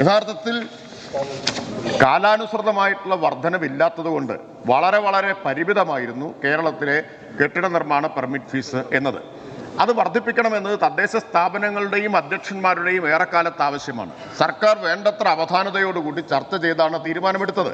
യഥാർത്ഥത്തിൽ കാലാനുസൃതമായിട്ടുള്ള വർധനവില്ലാത്തതുകൊണ്ട് വളരെ പരിമിതമായിരുന്നു കേരളത്തിലെ കെട്ടിട നിർമ്മാണ പെർമിറ്റ് ഫീസ് എന്നത്. അത് വർദ്ധിപ്പിക്കണമെന്നത് തദ്ദേശ സ്ഥാപനങ്ങളുടെയും അധ്യക്ഷന്മാരുടെയും ഏറെക്കാലത്ത് ആവശ്യമാണ്. സർക്കാർ വേണ്ടത്ര അവധാനതയോടുകൂടി ചർച്ച ചെയ്താണ് തീരുമാനമെടുത്തത്.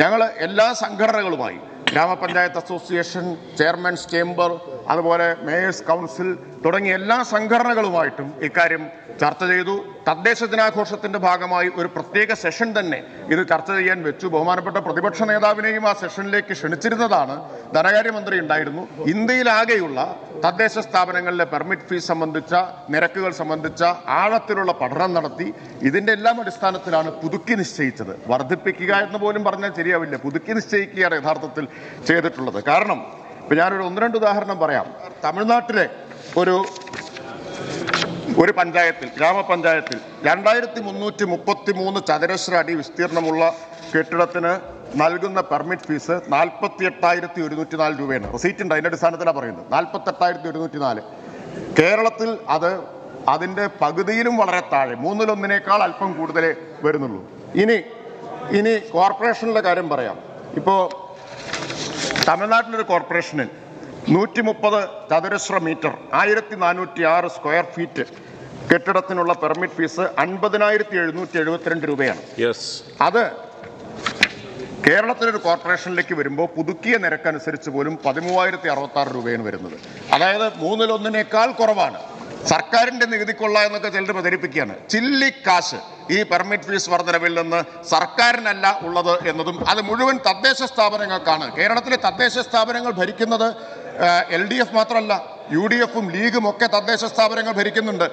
ഞങ്ങൾ എല്ലാ സംഘടനകളുമായി, ഗ്രാമപഞ്ചായത്ത് അസോസിയേഷൻ, ചെയർമാൻസ് ചേംബർ, അതുപോലെ മേയേഴ്സ് കൗൺസിൽ തുടങ്ങിയ എല്ലാ സംഘടനകളുമായിട്ടും ഇക്കാര്യം ചർച്ച ചെയ്തു. തദ്ദേശ ദിനാഘോഷത്തിന്റെ ഭാഗമായി ഒരു പ്രത്യേക സെഷൻ തന്നെ ഇത് ചർച്ച ചെയ്യാൻ വെച്ചു. ബഹുമാനപ്പെട്ട പ്രതിപക്ഷ നേതാവിനെയും ആ സെഷനിലേക്ക് ക്ഷണിച്ചിരുന്നതാണ്. ധനകാര്യമന്ത്രി ഉണ്ടായിരുന്നു. ഇന്ത്യയിലാകെയുള്ള തദ്ദേശ സ്ഥാപനങ്ങളിലെ പെർമിറ്റ് ഫീസ് സംബന്ധിച്ച നിരക്കുകൾ സംബന്ധിച്ച ആഴത്തിലുള്ള പഠനം നടത്തി ഇതിന്റെ എല്ലാം അടിസ്ഥാനത്തിലാണ് പുതുക്കി നിശ്ചയിച്ചത്. വർദ്ധിപ്പിക്കുക എന്ന് പോലും പറഞ്ഞാൽ ശരിയാവില്ല, പുതുക്കി നിശ്ചയിക്കുകയാണ് യഥാർത്ഥത്തിൽ ചെയ്തിട്ടുള്ളത്. കാരണം ഇപ്പം ഞാനൊരു 1-2 ഉദാഹരണം പറയാം. തമിഴ്നാട്ടിലെ ഒരു പഞ്ചായത്തിൽ, ഗ്രാമപഞ്ചായത്തിൽ 2333 ചതുരശ്ര അടി വിസ്തീർണമുള്ള കെട്ടിടത്തിന് നൽകുന്ന പെർമിറ്റ് ഫീസ് 48,104 രൂപയാണ്. റെസീറ്റ് ഉണ്ട്, അതിൻ്റെ അടിസ്ഥാനത്തിലാണ് പറയുന്നത്. 48,104. കേരളത്തിൽ അതിൻ്റെ പകുതിയിലും വളരെ താഴെ, 1/3 അല്പം കൂടുതലേ വരുന്നുള്ളൂ. ഇനി കോർപ്പറേഷനിലെ കാര്യം പറയാം. ഇപ്പോൾ തമിഴ്നാട്ടിലൊരു കോർപ്പറേഷനിൽ 130 ചതുരശ്ര മീറ്റർ 1406 സ്ക്വയർ ഫീറ്റ് കെട്ടിടത്തിനുള്ള പെർമിറ്റ് ഫീസ് 50,772 രൂപയാണ്. അത് കേരളത്തിലൊരു കോർപ്പറേഷനിലേക്ക് വരുമ്പോൾ പുതുക്കിയ നിരക്കനുസരിച്ച് പോലും 13,066 രൂപയാണ് വരുന്നത്. അതായത് 1/3 കുറവാണ്. സർക്കാരിന്റെ നികുതിക്കൊള്ള എന്നൊക്കെ ചിലർ പ്രചരിപ്പിക്കുകയാണ്. ചില്ലിക്കാശ് ഈ പെർമിറ്റ് ഫീസ് വർധനവിൽ നിന്ന് സർക്കാരിനല്ല ഉള്ളത് എന്നതും അത് മുഴുവൻ തദ്ദേശ സ്ഥാപനങ്ങൾക്കാണ്. കേരളത്തിലെ തദ്ദേശ സ്ഥാപനങ്ങൾ ഭരിക്കുന്നത് LDF മാത്രമല്ല, UDF ഉം ലീഗും ഒക്കെ തദ്ദേശ സ്ഥാപനങ്ങൾ ഭരിക്കുന്നുണ്ട്.